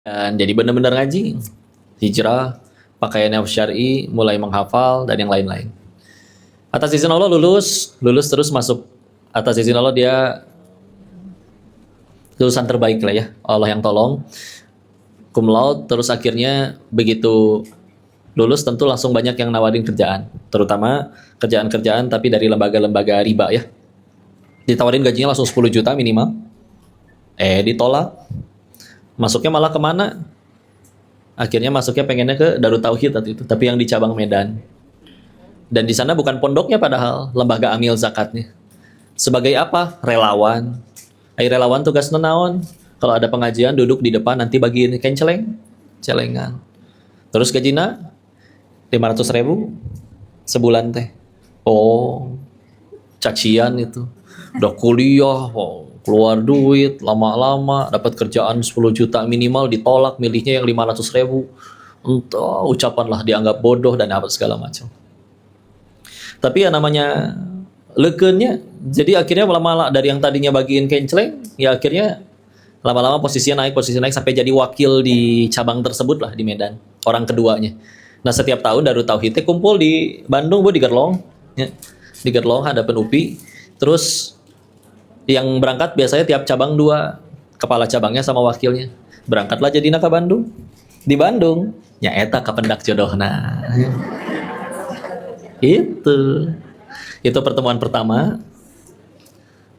Dan jadi benar-benar ngaji, hijrah, pakaiannya syar'i, mulai menghafal dan yang lain-lain. Atas izin Allah lulus terus masuk. Atas izin Allah dia lulusan terbaik lah ya, Allah yang tolong. Cum laude, terus akhirnya begitu lulus tentu langsung banyak yang nawarin kerjaan, terutama kerjaan-kerjaan tapi dari lembaga-lembaga riba ya. Ditawarin gajinya langsung 10 juta minimal. Ditolak. Masuknya malah kemana? Akhirnya masuknya pengennya ke Darut Tauhid waktu itu, tapi yang di cabang Medan. Dan di sana bukan pondoknya padahal, lembaga amil zakatnya. Sebagai apa? Relawan. Relawan tugas naon? Kalau ada pengajian duduk di depan nanti bagiin celengan. Terus gajina 500.000 sebulan teh. Oh, cacian itu. Udah kuliah, keluar duit, lama-lama dapat kerjaan 10 juta minimal, ditolak, milihnya yang 500.000. Entah, ucapan lah dianggap bodoh dan apa segala macam. Tapi ya namanya lekennya, jadi akhirnya lama-lama dari yang tadinya bagiin kenceleng, ya akhirnya lama-lama posisinya naik sampai jadi wakil di cabang tersebut lah di Medan, orang keduanya. Nah setiap tahun Darut Tauhid kumpul di Bandung, di Gerlong, ya. Di Gerlong hadapan UPI. Terus yang berangkat biasanya tiap cabang 2 kepala cabangnya sama wakilnya. Berangkatlah jadina ke Bandung. Di Bandung nya eta kapendak jodohna. Itu pertemuan pertama.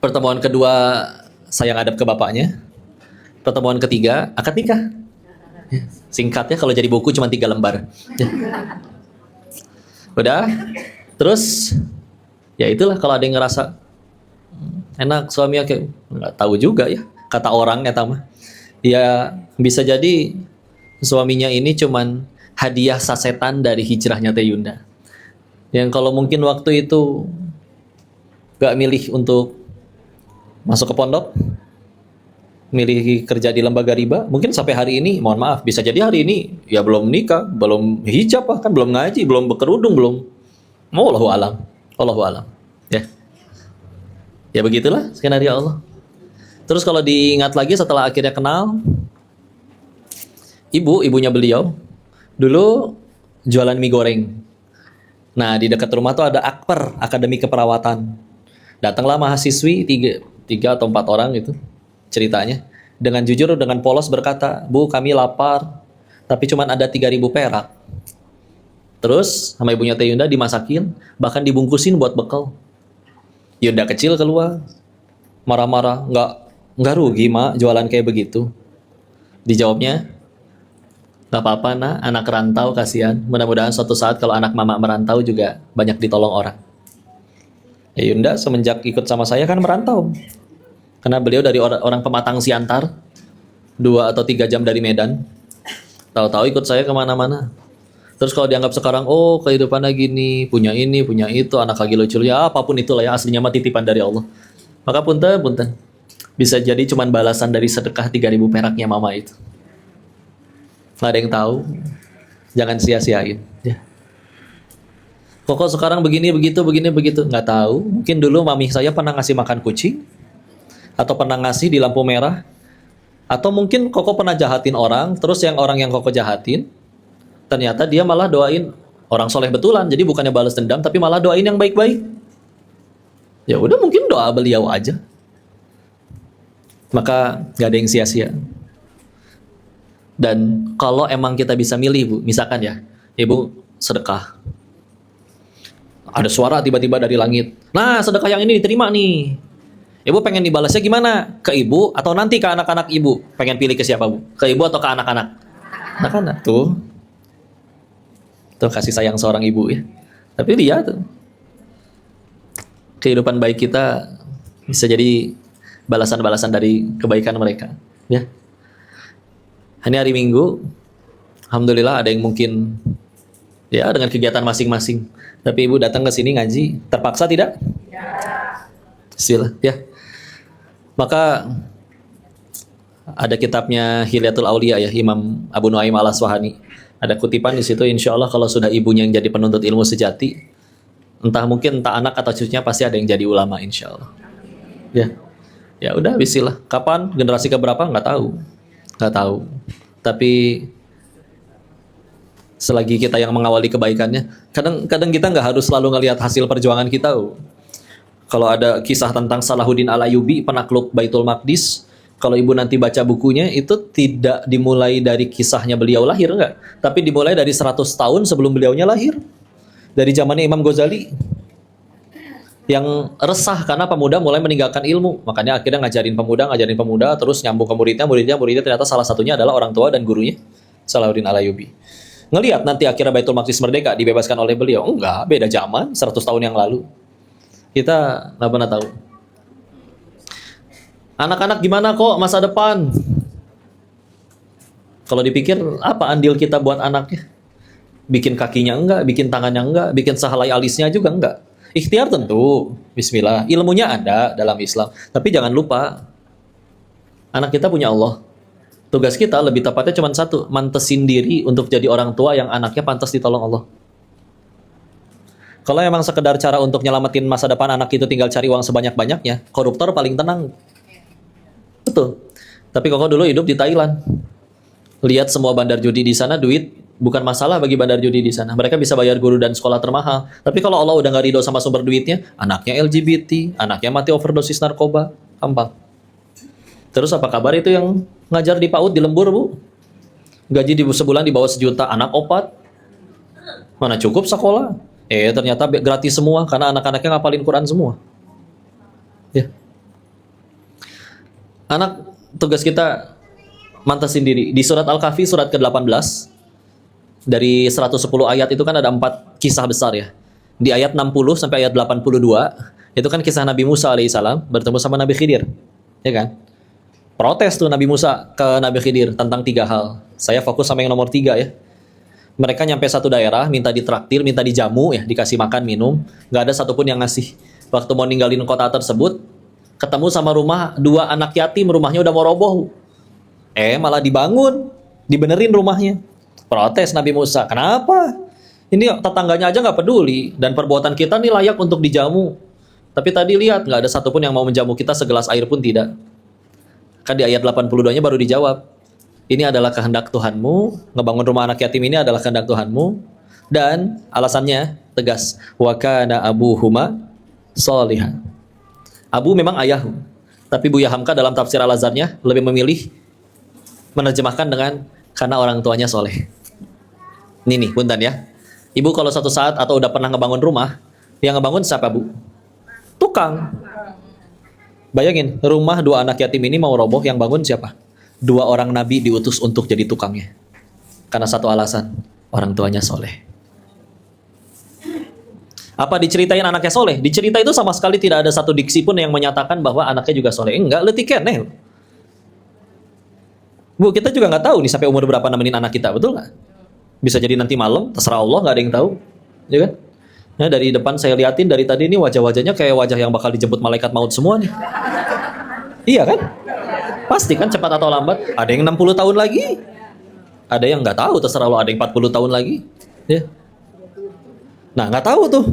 Pertemuan kedua saya ngadep ke bapaknya. Pertemuan ketiga akad nikah. Singkatnya kalau jadi buku cuma 3 lembar. Udah. Terus ya itulah kalau ada yang ngerasa enak suaminya kayak nggak tahu juga ya kata orang ya mah. Ya bisa jadi suaminya ini cuman hadiah sasetan dari hijrahnya Teh Yunda. Yang kalau mungkin waktu itu gak milih untuk masuk ke pondok, milih kerja di lembaga riba, mungkin sampai hari ini, mohon maaf, bisa jadi hari ini ya belum nikah, belum hijab bahkan, belum ngaji, belum berkerudung, belum. Wallahu alam. Ya. Ya begitulah skenario Allah. Terus kalau diingat lagi setelah akhirnya kenal, ibunya beliau dulu jualan mie goreng. Nah di dekat rumah tuh ada Akper, Akademi Keperawatan. Datanglah mahasiswi 3 atau 4 orang itu ceritanya. Dengan jujur, dengan polos berkata, Bu kami lapar, tapi cuman ada 3.000 perak. Terus sama ibunya Teh Yunda dimasakin, bahkan dibungkusin buat bekal. Yunda kecil keluar, marah-marah, nggak rugi mak jualan kayak begitu. Dijawabnya, nggak apa-apa nak, anak rantau kasihan. Mudah-mudahan suatu saat kalau anak mama merantau juga banyak ditolong orang. Yunda semenjak ikut sama saya kan merantau, karena beliau dari orang Pematang Siantar, 2 atau 3 jam dari Medan. Tahu-tahu ikut saya kemana-mana. Terus kalau dianggap sekarang, oh kehidupannya gini, punya ini, punya itu, anak lagi lucu, ya apapun itulah ya, aslinya mah titipan dari Allah. Maka punten. Bisa jadi cuman balasan dari sedekah 3.000 peraknya mama itu. Nggak ada yang tahu, jangan sia-siain. Ya. Kok sekarang begini, begitu, nggak tahu. Mungkin dulu mami saya pernah ngasih makan kucing, atau pernah ngasih di lampu merah, atau mungkin Koko pernah jahatin orang, terus orang yang Koko jahatin, ternyata dia malah doain orang soleh betulan. Jadi bukannya balas dendam, tapi malah doain yang baik-baik. Ya udah mungkin doa beliau aja. Maka gak ada yang sia-sia. Dan kalau emang kita bisa milih Bu, misalkan ya, Ibu sedekah. Ada suara tiba-tiba dari langit. Nah sedekah yang ini diterima nih. Ibu pengen dibalasnya gimana? Ke Ibu atau nanti ke anak-anak Ibu? Pengen pilih ke siapa Bu? Ke Ibu atau ke anak-anak? Anak-anak tuh. Tuh kasih sayang seorang ibu ya. Tapi dia tuh kehidupan baik kita bisa jadi balasan-balasan dari kebaikan mereka ya. Ini hari Minggu, alhamdulillah ada yang mungkin ya dengan kegiatan masing-masing, tapi ibu datang ke sini ngaji terpaksa tidak? Bismillah ya. Maka ada kitabnya Hilyatul Aulia ya, Imam Abu Nuaim Al-Aswahani. Ada kutipan di situ, insya Allah kalau sudah ibunya yang jadi penuntut ilmu sejati, entah anak atau cucunya pasti ada yang jadi ulama insya Allah. Ya udah, bismillah. Kapan, generasi keberapa nggak tahu. Tapi selagi kita yang mengawali kebaikannya, kadang kita nggak harus selalu ngelihat hasil perjuangan kita. Kalau ada kisah tentang Salahuddin Al-Ayyubi, penakluk Baitul Maqdis, kalau ibu nanti baca bukunya, itu tidak dimulai dari kisahnya beliau lahir, enggak. Tapi dimulai dari 100 tahun sebelum beliaunya lahir. Dari zamannya Imam Ghazali. Yang resah karena pemuda mulai meninggalkan ilmu. Makanya akhirnya ngajarin pemuda, terus nyambung ke muridnya ternyata salah satunya adalah orang tua dan gurunya, Salahuddin Al-Ayyubi. Ngelihat nanti akhirnya Baitul Maqdis merdeka, dibebaskan oleh beliau. Enggak, beda zaman, 100 tahun yang lalu. Kita nggak pernah tahu. Anak-anak gimana kok masa depan? Kalau dipikir, apa andil kita buat anaknya? Bikin kakinya enggak, bikin tangannya enggak, bikin sehelai alisnya juga enggak. Ikhtiar tentu, bismillah. Ilmunya ada dalam Islam. Tapi jangan lupa, anak kita punya Allah. Tugas kita lebih tepatnya cuma satu, mantesin diri untuk jadi orang tua yang anaknya pantas ditolong Allah. Kalau emang sekedar cara untuk nyelamatin masa depan anak itu tinggal cari uang sebanyak-banyaknya, koruptor paling tenang. Betul. Tapi Koko dulu hidup di Thailand. Lihat semua bandar judi di sana, duit bukan masalah bagi bandar judi di sana. Mereka bisa bayar guru dan sekolah termahal. Tapi kalau Allah udah nggak ridho sama sumber duitnya, anaknya LGBT, anaknya mati overdosis narkoba, gampang. Terus apa kabar itu yang ngajar di PAUD di lembur, Bu? Gaji di sebulan di bawah 1 juta, anak opat. Mana cukup sekolah? Ternyata gratis semua karena anak-anaknya ngapalin Quran semua. Ya. Anak, tugas kita mantesin diri. Di surat Al-Kahfi surat ke-18 dari 110 ayat itu kan ada 4 kisah besar ya. Di ayat 60 sampai ayat 82 itu kan kisah Nabi Musa alaihissalam bertemu sama Nabi Khidir. Ya kan? Protes tuh Nabi Musa ke Nabi Khidir tentang 3 hal. Saya fokus sama yang nomor 3 ya. Mereka nyampe satu daerah, minta ditraktir, minta dijamu ya, dikasih makan, minum. Nggak ada satupun yang ngasih. Waktu mau ninggalin kota tersebut, ketemu sama rumah 2 anak yatim, rumahnya udah mau roboh. Malah dibangun, dibenerin rumahnya. Protes Nabi Musa, kenapa? Ini tetangganya aja nggak peduli, dan perbuatan kita nih layak untuk dijamu. Tapi tadi lihat, nggak ada satupun yang mau menjamu kita segelas air pun tidak. Kan di ayat 82-nya baru dijawab. Ini adalah kehendak Tuhanmu, ngebangun rumah anak yatim ini adalah kehendak Tuhanmu, dan alasannya tegas, wa kana abuhuma sholihan. Abu memang ayah, tapi Buya Hamka dalam tafsir Al-Azharnya lebih memilih menerjemahkan dengan karena orang tuanya soleh. Ini nih, punten ya. Ibu kalau suatu saat atau udah pernah ngebangun rumah, yang ngebangun siapa, Bu? Tukang. Bayangin, rumah 2 anak yatim ini mau roboh, yang bangun siapa? 2 orang nabi diutus untuk jadi tukangnya. Karena satu alasan, orang tuanya soleh. Apa diceritain anaknya soleh? Dicerita itu sama sekali tidak ada satu diksi pun yang menyatakan bahwa anaknya juga soleh. Enggak, letiken nih. Bu, kita juga nggak tahu nih sampai umur berapa nemenin anak kita, betul nggak? Bisa jadi nanti malam, terserah Allah, nggak ada yang tahu. Ya kan? Nah, dari depan saya liatin dari tadi ini wajah-wajahnya kayak wajah yang bakal dijemput malaikat maut semua nih. Iya kan? Pasti kan cepat atau lambat. Ada yang 60 tahun lagi. Ada yang nggak tahu, terserah lo. Ada yang 40 tahun lagi. Ya. Nah, nggak tahu tuh.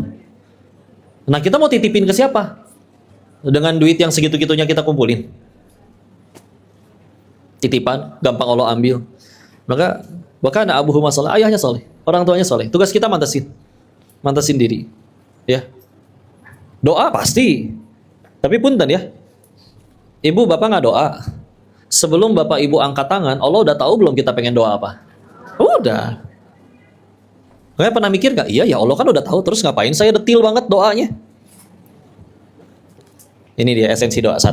Nah, kita mau titipin ke siapa? Dengan duit yang segitu-gitunya kita kumpulin. Titipan, gampang Allah ambil. Maka, bahkan abuhuma soleh, ayahnya soleh. Orang tuanya soleh. Tugas kita mantesin. Mantesin diri. Ya. Doa pasti. Tapi punten ya. Ibu, bapak nggak doa. Sebelum bapak ibu angkat tangan, Allah udah tahu belum kita pengen doa apa? Udah. Kayak pernah mikir nggak? Iya ya Allah kan udah tahu. Terus ngapain saya detil banget doanya? Ini dia esensi doa. 1.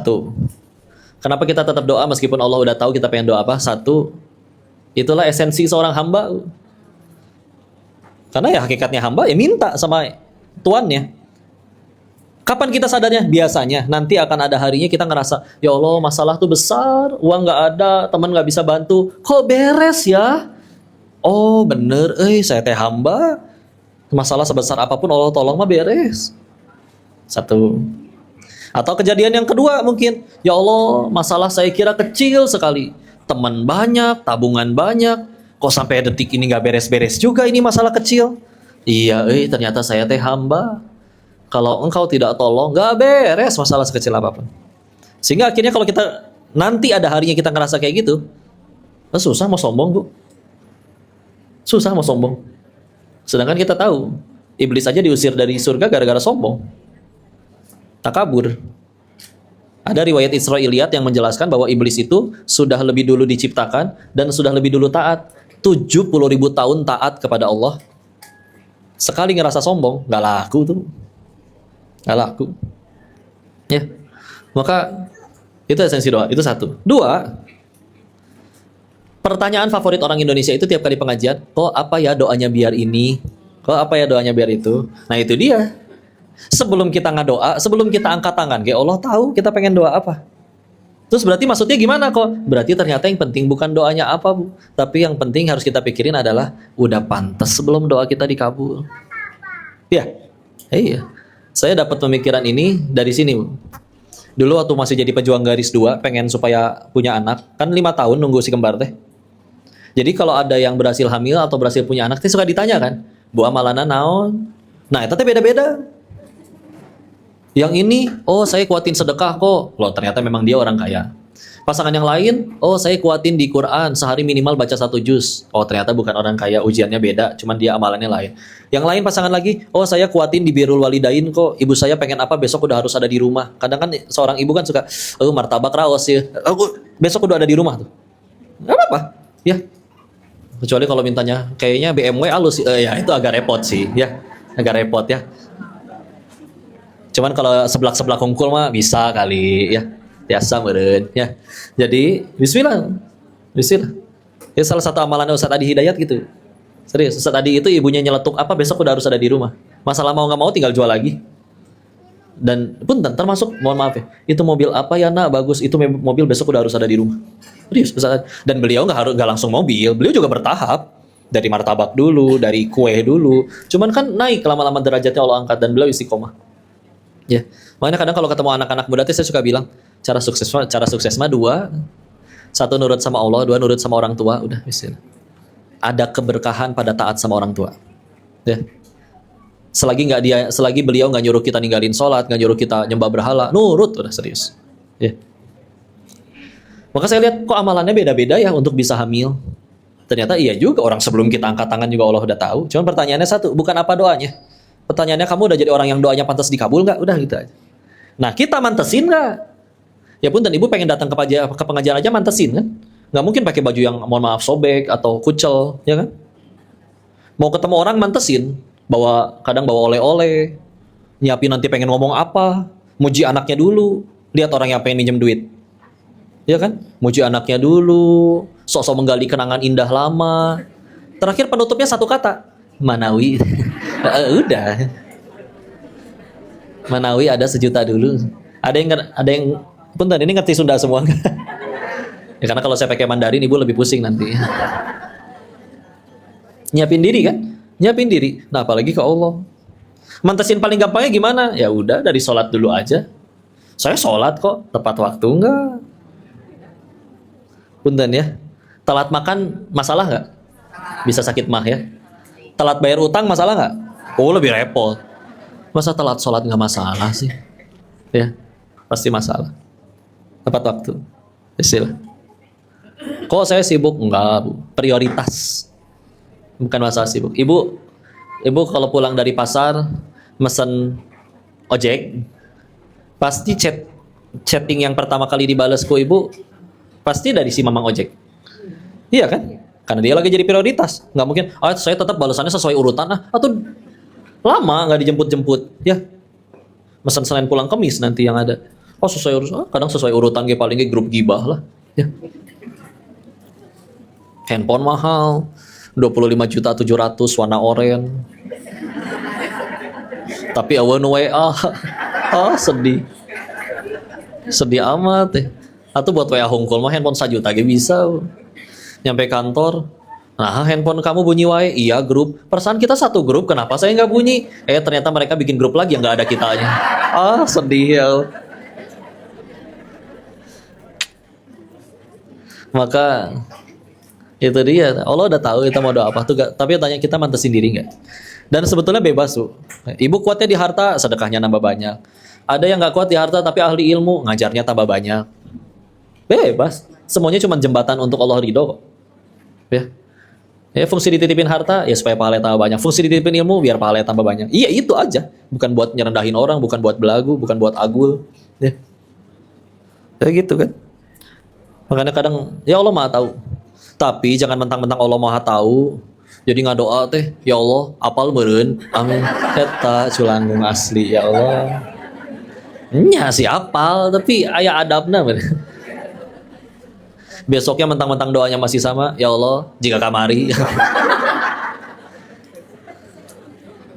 Kenapa kita tetap doa meskipun Allah udah tahu kita pengen doa apa? 1. Itulah esensi seorang hamba. Karena ya hakikatnya hamba ya minta sama tuannya. Kapan kita sadarnya? Biasanya nanti akan ada harinya kita ngerasa, ya Allah masalah tuh besar, uang nggak ada, teman nggak bisa bantu, kok beres ya? Oh bener, saya teh hamba, masalah sebesar apapun Allah tolong mah beres. 1. Atau kejadian yang kedua mungkin, ya Allah masalah saya kira kecil sekali, teman banyak, tabungan banyak, kok sampai detik ini nggak beres-beres juga ini masalah kecil. Iya, ternyata saya teh hamba. Kalau engkau tidak tolong, gak beres masalah sekecil apapun. Sehingga akhirnya kalau kita nanti ada harinya kita ngerasa kayak gitu, Susah mau sombong, Bu. Susah mau sombong. Sedangkan kita tahu, iblis aja diusir dari surga gara-gara sombong. Takabur. Ada riwayat Israiliyat yang menjelaskan bahwa iblis itu sudah lebih dulu diciptakan dan sudah lebih dulu taat. 70.000 tahun taat kepada Allah. Sekali ngerasa sombong, nggak laku tuh. Nggak laku. Ya. Maka itu esensi doa. Itu satu. Dua, pertanyaan favorit orang Indonesia itu tiap kali pengajian, kok apa ya doanya biar ini? Kok apa ya doanya biar itu? Nah itu dia. Sebelum kita ngadoa, sebelum kita angkat tangan, kayak Allah tahu kita pengen doa apa. Terus berarti maksudnya gimana kok? Berarti ternyata yang penting bukan doanya apa, Bu. Tapi yang penting harus kita pikirin adalah udah pantas sebelum doa kita dikabul. Ya, iya. Saya dapat pemikiran ini dari sini, Bu. Dulu waktu masih jadi pejuang garis 2, pengen supaya punya anak, kan 5 tahun nunggu si kembar teh. Jadi kalau ada yang berhasil hamil atau berhasil punya anak, teh suka ditanya kan, Bu amalana naon? Nah, itu teh beda-beda. Yang ini, oh saya kuatin sedekah kok. Loh ternyata memang dia orang kaya. Pasangan yang lain, oh saya kuatin di Quran, sehari minimal baca 1 juz. Oh ternyata bukan orang kaya, ujiannya beda, cuman dia amalannya lain. Yang lain pasangan lagi, oh saya kuatin di birrul walidain kok. Ibu saya pengen apa, besok udah harus ada di rumah. Kadang kan seorang ibu kan suka, oh martabak raos ya. Aku besok udah ada di rumah tuh. Gak apa-apa, ya. Kecuali kalau mintanya kayaknya BMW halus, ya itu agak repot sih, ya. Agak repot ya. Cuman kalau seblak-seblak hungkul mah bisa kali ya. Biasa meureun ya. Jadi bismillah. Bismillah. Ya salah satu amalan Ustaz Adi Hidayat gitu. Serius, Ustaz Adi itu ibunya nyeletuk apa besok udah harus ada di rumah. Masalah mau nggak mau tinggal jual lagi. Dan punten termasuk mohon maaf ya. Itu mobil apa ya nak bagus, itu mobil besok udah harus ada di rumah. Serius Ustaz. Dan beliau nggak langsung mobil, beliau juga bertahap. Dari martabak dulu, dari kue dulu. Cuman kan naik lama-lama derajatnya Allah angkat dan beliau istiqomah. Ya, makanya kadang kalau ketemu anak-anak muda saya suka bilang cara sukses mah 2, 1 nurut sama Allah, 2 nurut sama orang tua, udah bismillah. Ada keberkahan pada taat sama orang tua. Ya. Selagi beliau nggak nyuruh kita ninggalin sholat, nggak nyuruh kita nyembah berhala, nurut udah serius. Ya. Maka saya lihat kok amalannya beda-beda ya untuk bisa hamil. Ternyata iya juga orang sebelum kita angkat tangan juga Allah udah tahu. Cuman pertanyaannya satu, bukan apa doanya. Pertanyaannya kamu udah jadi orang yang doanya pantas dikabul nggak? Udah gitu aja. Nah kita mantesin nggak? Ya pun dan ibu pengen datang ke pengajian aja mantesin kan? Nggak mungkin pakai baju yang mohon maaf sobek atau kucel, ya kan? Mau ketemu orang mantesin, kadang bawa oleh-oleh, nyiapin nanti pengen ngomong apa, muji anaknya dulu, lihat orang yang pengen minjem duit, ya kan? Muji anaknya dulu, sok-sok menggali kenangan indah lama. Terakhir penutupnya 1 kata, Manawi. Udah. Manawi ada 1 juta dulu. Ada yang punten ini ngerti Sunda semua enggak? Ya karena kalau saya pakai Mandarin ibu lebih pusing nanti. Nyiapin diri kan? Nyiapin diri. Nah, apalagi ke Allah. Mantesin paling gampangnya gimana? Ya udah dari sholat dulu aja. Saya sholat kok, tepat waktu enggak? Punten ya. Telat makan masalah enggak? Bisa sakit mah ya. Telat bayar utang masalah nggak? Oh lebih repot. Masa telat sholat nggak masalah sih? Ya, pasti masalah. Tepat waktu. Istilah. Kok saya sibuk? Enggak, Bu. Prioritas. Bukan masalah sibuk. Ibu kalau pulang dari pasar, mesen ojek, pasti chatting yang pertama kali dibales ku ibu, pasti dari si mamang ojek. Iya kan? Karena dia lagi jadi prioritas. Nggak mungkin, saya tetap balasannya sesuai urutan. Atau lama nggak dijemput-jemput. Ya, mesen Senin pulang Kamis nanti yang ada. Sesuai urutan. Kadang sesuai urutan, palingnya grup gibah lah. Ya. Handphone mahal. 25.700.000 warna oranye. Tapi awan WA. Sedih. Sedih amat. Atau buat WA hungkul mah handphone 1 juta bisa. Nyampe kantor, nah handphone kamu bunyi wae, iya grup. Perasaan kita 1 grup, kenapa saya nggak bunyi? Ternyata mereka bikin grup lagi yang nggak ada kitanya. Sedih ya. Maka itu dia. Allah udah tahu kita mau doa apa tuh, tapi tanya kita mantesin diri nggak? Dan sebetulnya bebas tuh. Ibu kuatnya di harta, sedekahnya nambah banyak. Ada yang nggak kuat di harta tapi ahli ilmu, ngajarnya tambah banyak. Bebas. Semuanya cuma jembatan untuk Allah ridho kok. Ya. Ya fungsi dititipin harta ya supaya pahala tambah banyak. Fungsi dititipin ilmu biar pahala tambah banyak. Iya itu aja. Bukan buat nyerendahin orang, bukan buat belagu, bukan buat agul. Ya. Ya gitu kan. Makanya kadang ya Allah Maha tahu. Tapi jangan mentang-mentang Allah Maha tahu jadi ngadoa teh, ya Allah, apal meureun. Amin. Eta culanggung asli ya Allah. Nya sih apal, tapi aya adabna bener. Besoknya mentang-mentang doanya masih sama, ya Allah, jika kamari.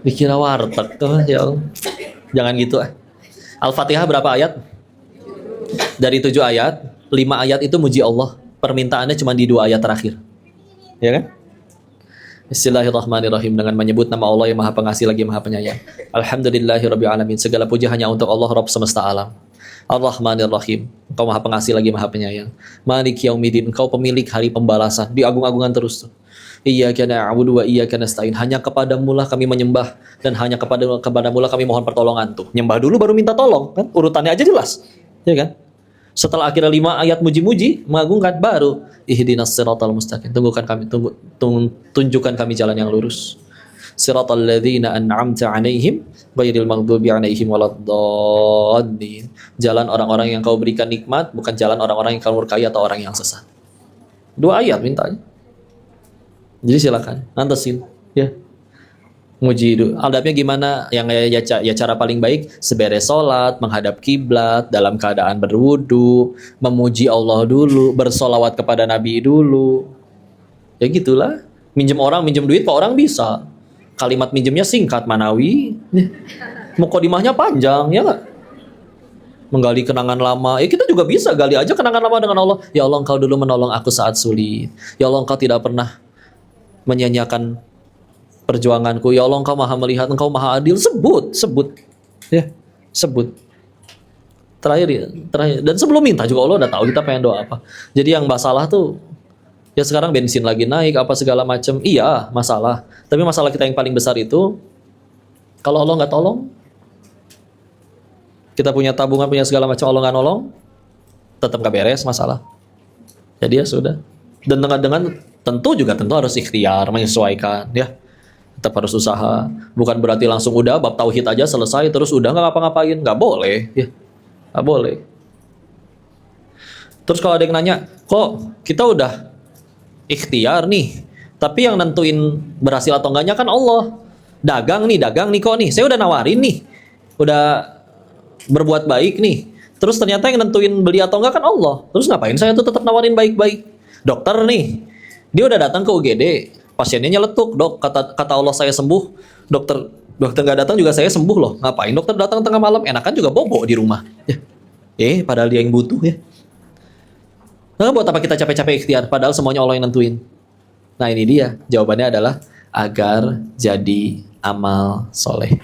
Dikira warteg tuh, ya Allah. Jangan gitu ah. Al-Fatihah berapa ayat? Dari 7 ayat, 5 ayat itu muji Allah. Permintaannya cuma di 2 ayat terakhir. Ya kan? Bismillahirrahmanirrahim, dengan menyebut nama Allah yang Maha Pengasih lagi Maha Penyayang. Alhamdulillahirabbil alamin, segala puji hanya untuk Allah Rabb semesta alam. Ar-Rahmanir-Rahim, Engkau Maha Pengasih lagi Maha Penyayang. Maliki Yaumiddin, Engkau pemilik hari pembalasan. Diagung-agungan terus tuh. Iyyaka na'budu wa iyyaka nasta'in. Hanya kepadamu lah kami menyembah dan hanya kepadamu lah kami mohon pertolongan tuh. Nyembah dulu baru minta tolong, kan? Urutannya aja jelas. Ya kan? Setelah akhirnya 5 ayat muji-muji, mengagungkan, baru ihdinas siratal mustaqim. Tunjukkan kami jalan yang lurus. Siratal ladzina an'amta 'alaihim ghairil maghdubi 'alaihim waladdallin. Jalan orang-orang yang kau berikan nikmat, bukan jalan orang-orang yang kau murkai atau orang yang sesat. 2 ayat mintanya. Jadi silakan nantesin ya. Muji itu adabnya gimana? Yang ya cara paling baik seberes sholat, menghadap kiblat, dalam keadaan berwudu, memuji Allah dulu, bersolawat kepada Nabi dulu. Ya gitulah. Minjem orang, minjem duit, Pak orang bisa. Kalimat minjemnya singkat, manawi. Mukodimahnya panjang, ya nggak? Menggali kenangan lama. Ya kita juga bisa gali aja kenangan lama dengan Allah. Ya Allah, Engkau dulu menolong aku saat sulit. Ya Allah, Engkau tidak pernah menyanyiakan perjuanganku. Ya Allah, Engkau Maha melihat, Engkau Maha adil. Sebut ya, sebut terakhir. Dan sebelum minta juga Allah udah tahu kita pengen doa apa. Jadi yang masalah tuh ya sekarang bensin lagi naik apa segala macam. Iya masalah, tapi masalah kita yang paling besar itu kalau Allah nggak tolong, kita punya tabungan, punya segala macam, Allah nggak nolong, tetap nggak beres masalah. Jadi ya sudah. Dan dengan tentu harus ikhtiar, menyesuaikan ya. Tetap harus usaha. Bukan berarti langsung udah bab tauhid aja selesai terus udah nggak ngapa-ngapain. Nggak boleh ya. Nggak boleh. Terus kalau ada yang nanya, kok kita udah ikhtiar nih, tapi yang nentuin berhasil atau enggaknya kan Allah. Dagang nih kok nih. Saya udah nawarin nih. Udah berbuat baik nih. Terus ternyata yang nentuin beli atau enggak kan Allah. Terus ngapain saya tuh tetap nawarin baik-baik? Dokter nih, dia udah datang ke UGD. Pasiennya nyeletuk, dok, kata Allah saya sembuh. Dokter nggak datang juga saya sembuh loh. Ngapain dokter datang tengah malam? Enakan juga bobo di rumah. Ya. Padahal dia yang butuh ya. Nah, buat apa kita capek-capek ikhtiar? Padahal semuanya Allah yang nentuin. Nah ini dia, jawabannya adalah agar jadi amal soleh.